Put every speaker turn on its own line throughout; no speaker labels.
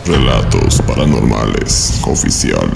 Relatos Paranormales Oficial.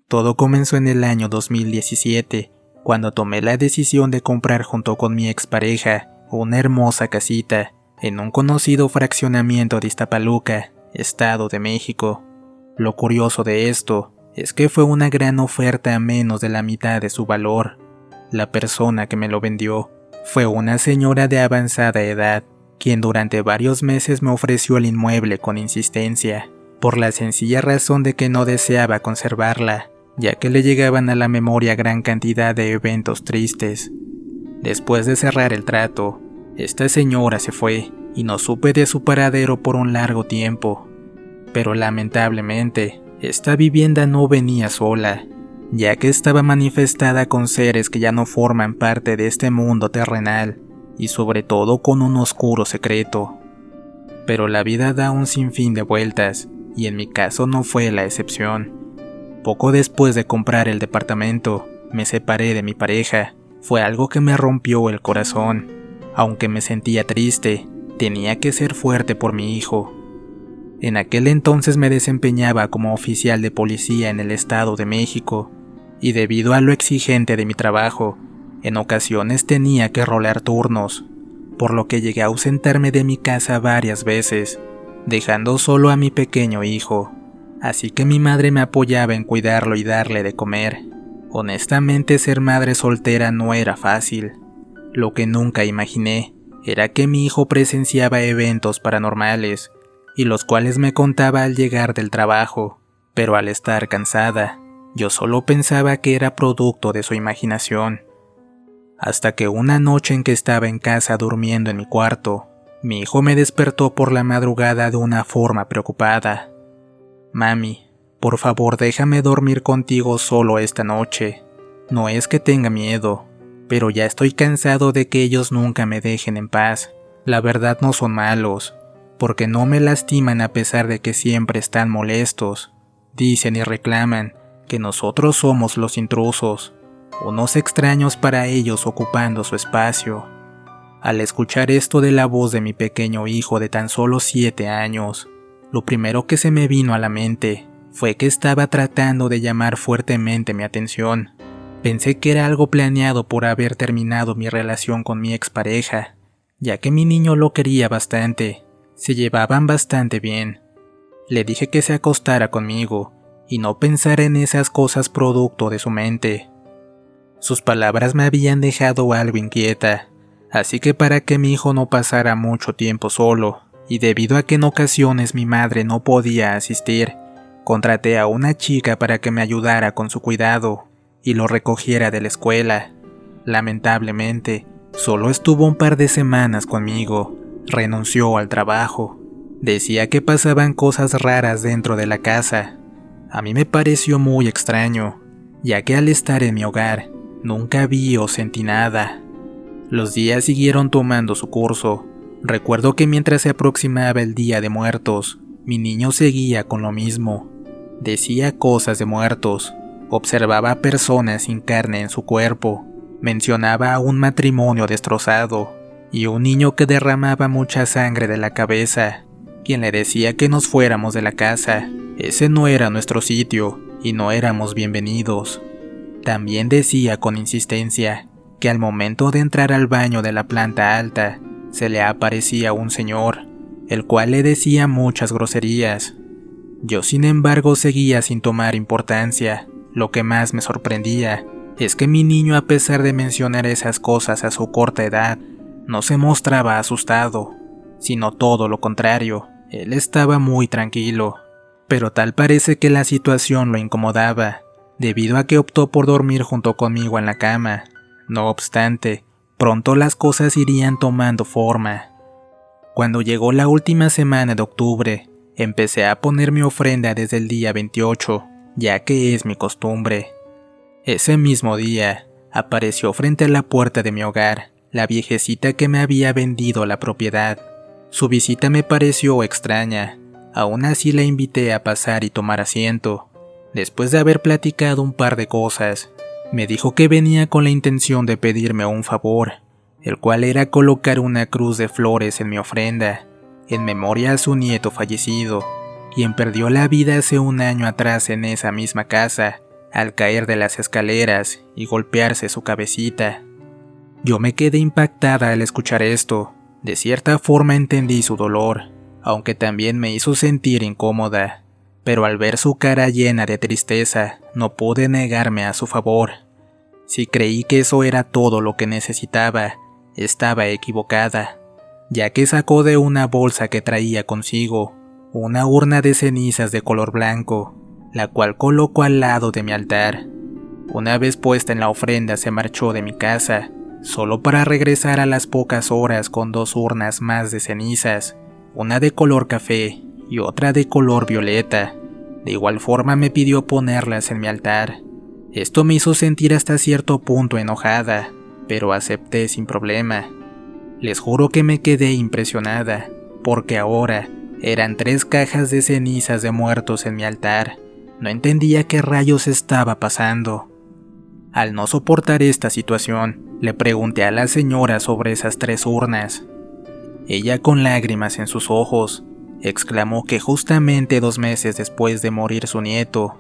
Todo comenzó en el año 2017, cuando tomé la decisión de comprar junto con mi expareja una hermosa casita en un conocido fraccionamiento de Iztapaluca, Estado de México. Lo curioso de esto es que fue una gran oferta a menos de la mitad de su valor. La persona que me lo vendió fue una señora de avanzada edad, quien durante varios meses me ofreció el inmueble con insistencia, por la sencilla razón de que no deseaba conservarla, ya que le llegaban a la memoria gran cantidad de eventos tristes. Después de cerrar el trato, esta señora se fue y no supe de su paradero por un largo tiempo. Pero lamentablemente, esta vivienda no venía sola, ya que estaba manifestada con seres que ya no forman parte de este mundo terrenal, y sobre todo con un oscuro secreto. Pero la vida da un sinfín de vueltas, y en mi caso no fue la excepción. Poco después de comprar el departamento, me separé de mi pareja. Fue algo que me rompió el corazón. Aunque me sentía triste, tenía que ser fuerte por mi hijo. En aquel entonces me desempeñaba como oficial de policía en el Estado de México, y debido a lo exigente de mi trabajo, en ocasiones tenía que rolar turnos, por lo que llegué a ausentarme de mi casa varias veces, dejando solo a mi pequeño hijo. Así que mi madre me apoyaba en cuidarlo y darle de comer. Honestamente, ser madre soltera no era fácil. Lo que nunca imaginé era que mi hijo presenciaba eventos paranormales, y los cuales me contaba al llegar del trabajo, pero al estar cansada, yo solo pensaba que era producto de su imaginación. Hasta que una noche en que estaba en casa durmiendo en mi cuarto, mi hijo me despertó por la madrugada de una forma preocupada. «Mami, por favor déjame dormir contigo solo esta noche. No es que tenga miedo, pero ya estoy cansado de que ellos nunca me dejen en paz. La verdad no son malos, porque no me lastiman a pesar de que siempre están molestos. Dicen y reclaman que nosotros somos los intrusos, unos extraños para ellos ocupando su espacio». Al escuchar esto de la voz de mi pequeño hijo de tan solo 7 años, lo primero que se me vino a la mente fue que estaba tratando de llamar fuertemente mi atención. Pensé que era algo planeado por haber terminado mi relación con mi expareja, ya que mi niño lo quería bastante, se llevaban bastante bien. Le dije que se acostara conmigo y no pensara en esas cosas producto de su mente. Sus palabras me habían dejado algo inquieta, así que para que mi hijo no pasara mucho tiempo solo, y debido a que en ocasiones mi madre no podía asistir, contraté a una chica para que me ayudara con su cuidado y lo recogiera de la escuela. Lamentablemente, solo estuvo un par de semanas conmigo, renunció al trabajo. Decía que pasaban cosas raras dentro de la casa. A mí me pareció muy extraño, ya que al estar en mi hogar, nunca vi o sentí nada. Los días siguieron tomando su curso. Recuerdo que mientras se aproximaba el Día de Muertos, mi niño seguía con lo mismo. Decía cosas de muertos, observaba personas sin carne en su cuerpo, mencionaba a un matrimonio destrozado y un niño que derramaba mucha sangre de la cabeza, quien le decía que nos fuéramos de la casa. Ese no era nuestro sitio y no éramos bienvenidos. También decía con insistencia que al momento de entrar al baño de la planta alta, se le aparecía un señor, el cual le decía muchas groserías. Yo sin embargo seguía sin tomar importancia. Lo que más me sorprendía es que mi niño, a pesar de mencionar esas cosas a su corta edad, no se mostraba asustado, sino todo lo contrario, él estaba muy tranquilo. Pero tal parece que la situación lo incomodaba, debido a que optó por dormir junto conmigo en la cama. No obstante, pronto las cosas irían tomando forma. Cuando llegó la última semana de octubre, empecé a poner mi ofrenda desde el día 28, ya que es mi costumbre. Ese mismo día, apareció frente a la puerta de mi hogar la viejecita que me había vendido la propiedad. Su visita me pareció extraña, aún así la invité a pasar y tomar asiento. Después de haber platicado un par de cosas, me dijo que venía con la intención de pedirme un favor. el cual era colocar una cruz de flores en mi ofrenda, en memoria a su nieto fallecido, quien perdió la vida hace un año atrás en esa misma casa, al caer de las escaleras y golpearse su cabecita. Yo me quedé impactada al escuchar esto. De cierta forma entendí su dolor, aunque también me hizo sentir incómoda, pero al ver su cara llena de tristeza, no pude negarme a su favor. Si creí que eso era todo lo que necesitaba, estaba equivocada, ya que sacó de una bolsa que traía consigo una urna de cenizas de color blanco, la cual colocó al lado de mi altar. Una vez puesta en la ofrenda se marchó de mi casa, solo para regresar a las pocas horas con 2 urnas más de cenizas, una de color café y otra de color violeta. De igual forma me pidió ponerlas en mi altar. Esto me hizo sentir hasta cierto punto enojada, pero acepté sin problema. Les juro que me quedé impresionada, porque ahora eran 3 cajas de cenizas de muertos en mi altar. No entendía qué rayos estaba pasando. Al no soportar esta situación, le pregunté a la señora sobre esas 3 urnas. Ella, con lágrimas en sus ojos, exclamó que justamente 2 meses después de morir su nieto,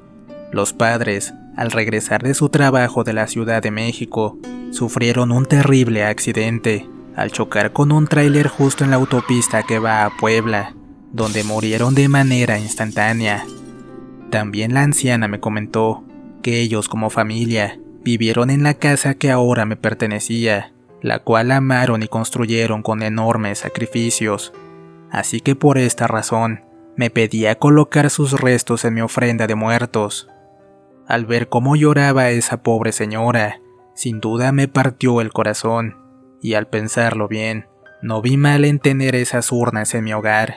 los padres, al regresar de su trabajo de la Ciudad de México, sufrieron un terrible accidente al chocar con un tráiler justo en la autopista que va a Puebla, donde murieron de manera instantánea. También la anciana me comentó que ellos como familia vivieron en la casa que ahora me pertenecía, la cual amaron y construyeron con enormes sacrificios. Así que por esta razón, me pedía colocar sus restos en mi ofrenda de muertos. Al ver cómo lloraba esa pobre señora, sin duda me partió el corazón, y al pensarlo bien, no vi mal en tener esas urnas en mi hogar.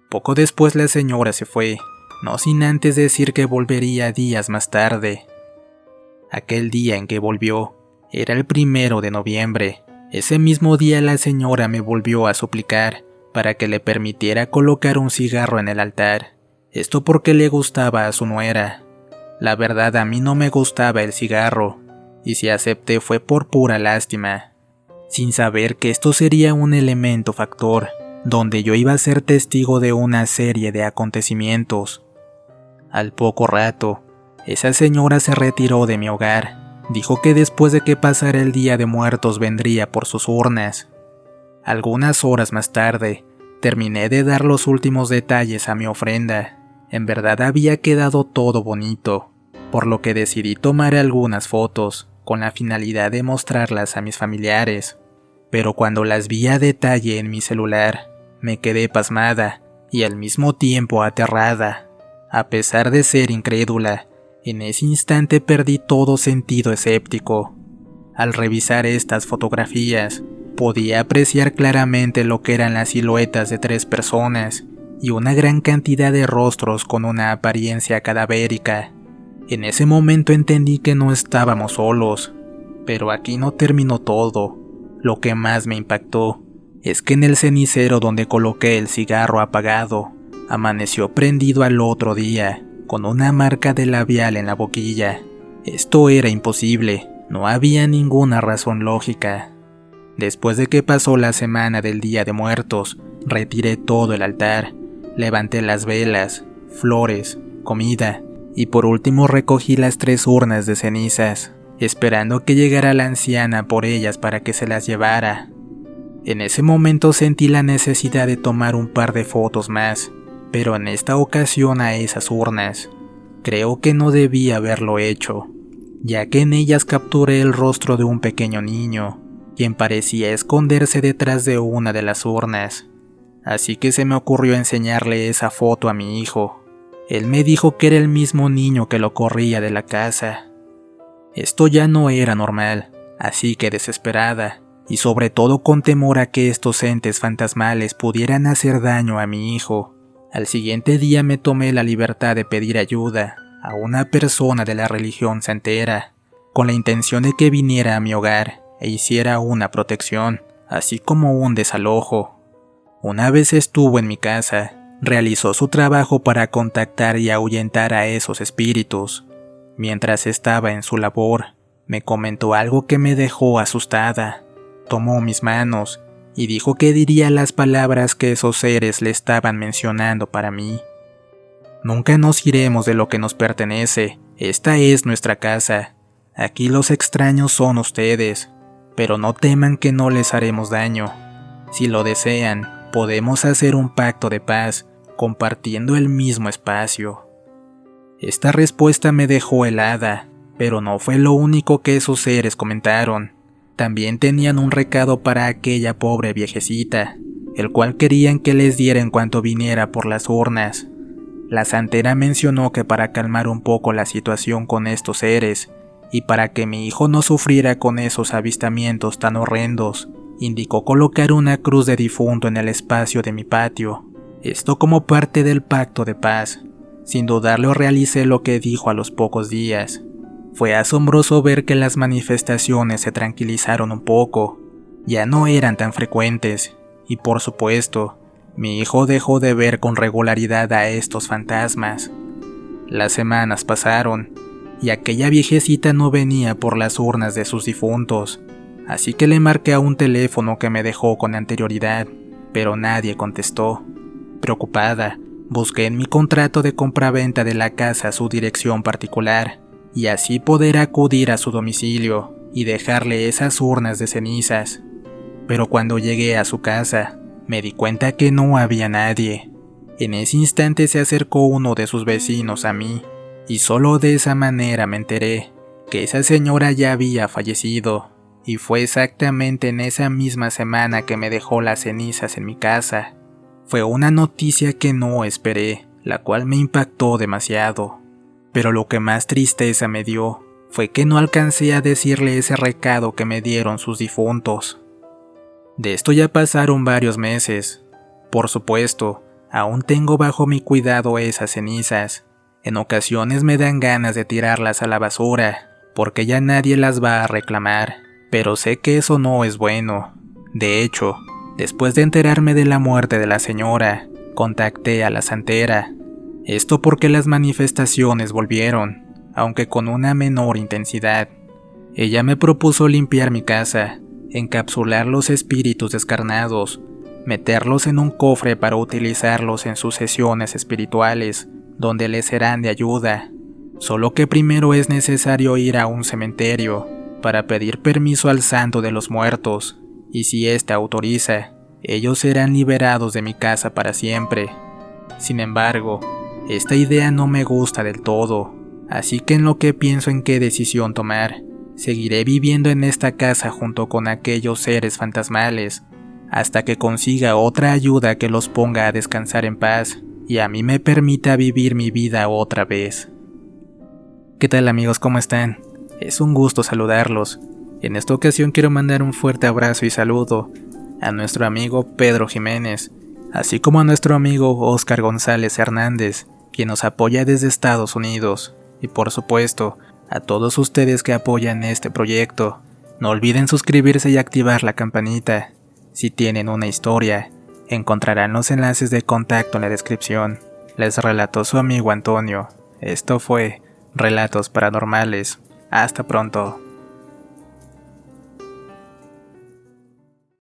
Poco después la señora se fue, no sin antes decir que volvería días más tarde. Aquel día en que volvió, era el 1 de noviembre. Ese mismo día la señora me volvió a suplicar para que le permitiera colocar un cigarro en el altar. Esto porque le gustaba a su nuera. La verdad, a mí no me gustaba el cigarro, y si acepté fue por pura lástima, sin saber que esto sería un elemento factor, donde yo iba a ser testigo de una serie de acontecimientos. Al poco rato, esa señora se retiró de mi hogar. Dijo que después de que pasara el Día de Muertos vendría por sus urnas. Algunas horas más tarde, terminé de dar los últimos detalles a mi ofrenda. En verdad había quedado todo bonito, por lo que decidí tomar algunas fotos, con la finalidad de mostrarlas a mis familiares. Pero cuando las vi a detalle en mi celular, me quedé pasmada y al mismo tiempo aterrada. A pesar de ser incrédula, en ese instante perdí todo sentido escéptico. Al revisar estas fotografías, podía apreciar claramente lo que eran las siluetas de 3 personas y una gran cantidad de rostros con una apariencia cadavérica. En ese momento entendí que no estábamos solos, pero aquí no terminó todo. Lo que más me impactó es que en el cenicero donde coloqué el cigarro apagado, amaneció prendido al otro día, con una marca de labial en la boquilla. Esto era imposible, no había ninguna razón lógica. Después de que pasó la semana del Día de Muertos, retiré todo el altar, levanté las velas, flores, comida, y por último recogí las 3 urnas de cenizas, esperando que llegara la anciana por ellas para que se las llevara. En ese momento sentí la necesidad de tomar un par de fotos más, pero en esta ocasión a esas urnas. Creo que no debía haberlo hecho, ya que en ellas capturé el rostro de un pequeño niño, quien parecía esconderse detrás de una de las urnas. Así que se me ocurrió enseñarle esa foto a mi hijo. Él me dijo que era el mismo niño que lo corría de la casa. Esto ya no era normal, así que desesperada, y sobre todo con temor a que estos entes fantasmales pudieran hacer daño a mi hijo, al siguiente día me tomé la libertad de pedir ayuda a una persona de la religión santera, con la intención de que viniera a mi hogar e hiciera una protección, así como un desalojo. Una vez estuvo en mi casa, realizó su trabajo para contactar y ahuyentar a esos espíritus. Mientras estaba en su labor, me comentó algo que me dejó asustada. tomó mis manos y dijo que diría las palabras que esos seres le estaban mencionando para mí. Nunca nos iremos de lo que nos pertenece, esta es nuestra casa. Aquí los extraños son ustedes, pero no teman que no les haremos daño. Si lo desean, podemos hacer un pacto de paz, compartiendo el mismo espacio. Esta respuesta me dejó helada, pero no fue lo único que esos seres comentaron. También tenían un recado para aquella pobre viejecita, el cual querían que les diera en cuanto viniera por las urnas. La santera mencionó que para calmar un poco la situación con estos seres, y para que mi hijo no sufriera con esos avistamientos tan horrendos, indicó colocar una cruz de difunto en el espacio de mi patio, esto como parte del pacto de paz. Sin dudarlo realicé lo que dijo a los pocos días. Fue asombroso ver que las manifestaciones se tranquilizaron un poco, ya no eran tan frecuentes, y por supuesto, mi hijo dejó de ver con regularidad a estos fantasmas. Las semanas pasaron, y aquella viejecita no venía por las urnas de sus difuntos, así que le marqué a un teléfono que me dejó con anterioridad, pero nadie contestó. Preocupada, busqué en mi contrato de compraventa de la casa su dirección particular, y así poder acudir a su domicilio y dejarle esas urnas de cenizas. Pero cuando llegué a su casa, me di cuenta que no había nadie. En ese instante se acercó uno de sus vecinos a mí, y solo de esa manera me enteré que esa señora ya había fallecido, y fue exactamente en esa misma semana que me dejó las cenizas en mi casa. Fue una noticia que no esperé, la cual me impactó demasiado. Pero lo que más tristeza me dio fue que no alcancé a decirle ese recado que me dieron sus difuntos. De esto ya pasaron varios meses. Por supuesto, aún tengo bajo mi cuidado esas cenizas. En ocasiones me dan ganas de tirarlas a la basura, porque ya nadie las va a reclamar, pero sé que eso no es bueno. De hecho, después de enterarme de la muerte de la señora, contacté a la santera. Esto porque las manifestaciones volvieron, aunque con una menor intensidad. Ella me propuso limpiar mi casa, encapsular los espíritus descarnados, meterlos en un cofre para utilizarlos en sus sesiones espirituales, donde les serán de ayuda. Solo que primero es necesario ir a un cementerio para pedir permiso al santo de los muertos, y si éste autoriza, ellos serán liberados de mi casa para siempre. Sin embargo, esta idea no me gusta del todo, así que en lo que pienso en qué decisión tomar, seguiré viviendo en esta casa junto con aquellos seres fantasmales, hasta que consiga otra ayuda que los ponga a descansar en paz y a mí me permita vivir mi vida otra vez. ¿Qué tal amigos? ¿Cómo están? Es un gusto saludarlos. En esta ocasión quiero mandar un fuerte abrazo y saludo a nuestro amigo Pedro Jiménez, así como a nuestro amigo Oscar González Hernández, quien nos apoya desde Estados Unidos, y por supuesto, a todos ustedes que apoyan este proyecto. No olviden suscribirse y activar la campanita. Si tienen una historia, encontrarán los enlaces de contacto en la descripción. Les relató su amigo Antonio. Esto fue Relatos Paranormales. Hasta pronto.